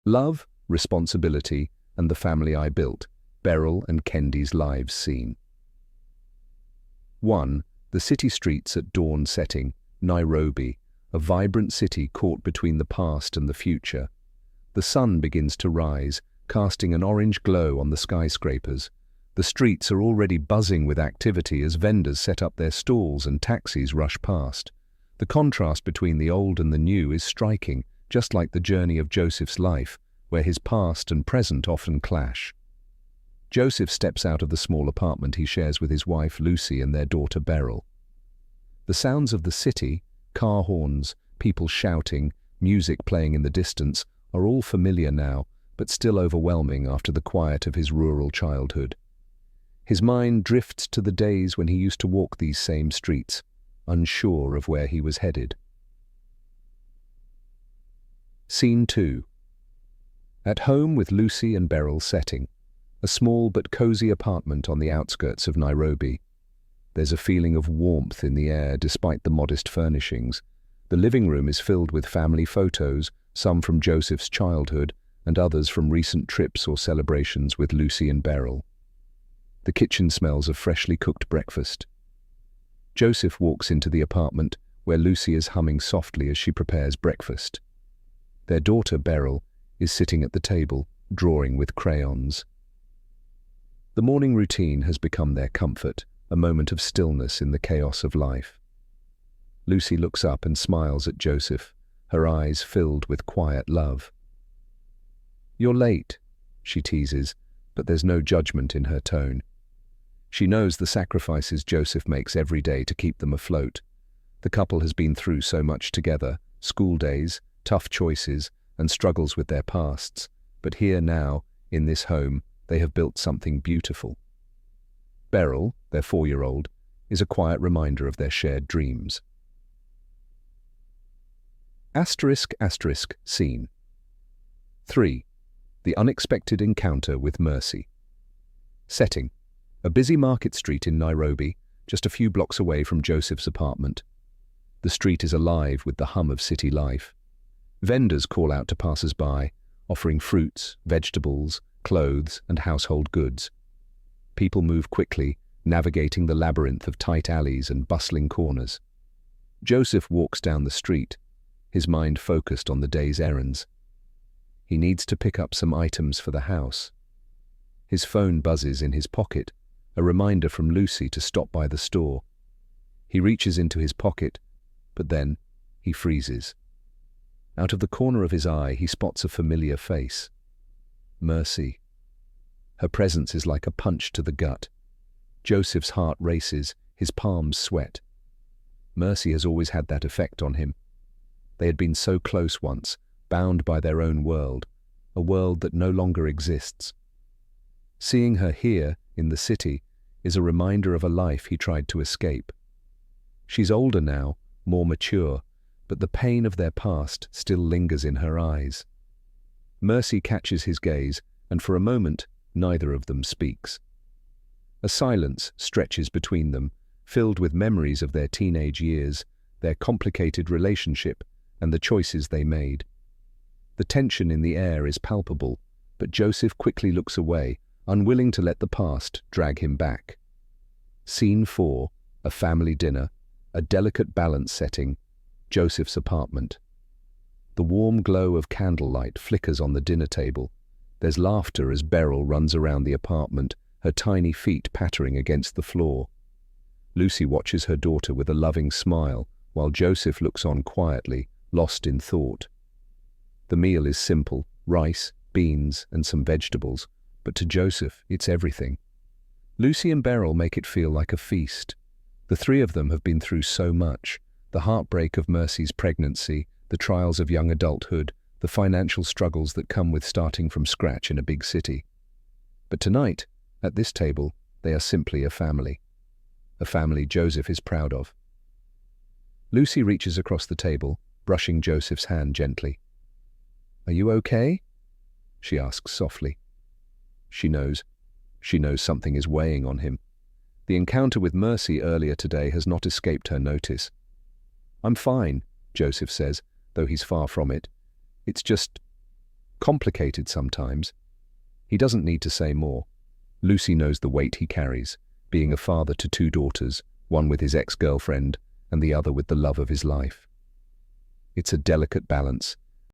Love, responsibility, and the family I built. Beryl and Kendy's lives seen. 1. The city streets at dawn setting. Nairobi, a vibrant city caught between the past and the future. The sun begins to rise, casting an orange glow on the skyscrapers. The streets are already buzzing with activity as vendors set up their stalls and taxis rush past. The contrast between the old and the new is striking, just like the journey of Joseph's life, where his past and present often clash. Joseph steps out of the small apartment he shares with his wife Lucy and their daughter Beryl. The sounds of the city, car horns, people shouting, music playing in the distance, are all familiar now, but still overwhelming after the quiet of his rural childhood. His mind drifts to the days when he used to walk these same streets, unsure of where he was headed. Scene 2. At home with Lucy and Beryl setting. A small but cozy apartment on the outskirts of Nairobi. There's a feeling of warmth in the air despite the modest furnishings. The living room is filled with family photos, some from Joseph's childhood and others from recent trips or celebrations with Lucy and Beryl. The kitchen smells of freshly cooked breakfast. Joseph walks into the apartment where Lucy is humming softly as she prepares breakfast. Their daughter Beryl is sitting at the table, drawing with crayons. The morning routine has become their comfort, a moment of stillness in the chaos of life. Lucy looks up and smiles at Joseph, her eyes filled with quiet love. "You're late," she teases, but there's no judgment in her tone. She knows the sacrifices Joseph makes every day to keep them afloat. The couple has been through so much together, school days, tough choices, and struggles with their pasts, but here now, in this home, they have built something beautiful. Beryl, their 4-year-old, is a quiet reminder of their shared dreams. **** Scene 3. The unexpected encounter with Mercy. Setting: a busy market street in Nairobi, just a few blocks away from Joseph's apartment. The street is alive with the hum of city life. Vendors call out to passers-by, offering fruits, vegetables, clothes, and household goods. People move quickly, navigating the labyrinth of tight alleys and bustling corners. Joseph walks down the street, his mind focused on the day's errands. He needs to pick up some items for the house. His phone buzzes in his pocket, a reminder from Lucy to stop by the store. He reaches into his pocket, but then he freezes. Out of the corner of his eye, he spots a familiar face. Mercy. Her presence is like a punch to the gut. Joseph's heart races, his palms sweat. Mercy has always had that effect on him. They had been so close once, bound by their own world, a world that no longer exists. Seeing her here, in the city, is a reminder of a life he tried to escape. She's older now, more mature, but the pain of their past still lingers in her eyes. Mercy catches his gaze, and for a moment, neither of them speaks. A silence stretches between them, filled with memories of their teenage years, their complicated relationship, and the choices they made. The tension in the air is palpable, but Joseph quickly looks away, unwilling to let the past drag him back. Scene 4, a family dinner, a delicate balance setting, Joseph's apartment. The warm glow of candlelight flickers on the dinner table. There's laughter as Beryl runs around the apartment, her tiny feet pattering against the floor. Lucy watches her daughter with a loving smile, while Joseph looks on quietly, lost in thought. The meal is simple: rice, beans, and some vegetables, but to Joseph, it's everything. Lucy and Beryl make it feel like a feast. The three of them have been through so much: the heartbreak of Mercy's pregnancy, the trials of young adulthood, the financial struggles that come with starting from scratch in a big city. But tonight, at this table, they are simply a family Joseph is proud of. Lucy reaches across the table, brushing Joseph's hand gently. "Are you okay?" she asks softly. She knows something is weighing on him. The encounter with Mercy earlier today has not escaped her notice. "I'm fine," Joseph says, though he's far from it. "It's just..." Complicated sometimes. He doesn't need to say more. Lucy knows the weight he carries, being a father to two daughters, one with his ex-girlfriend and the other with the love of his life. It's a delicate balance,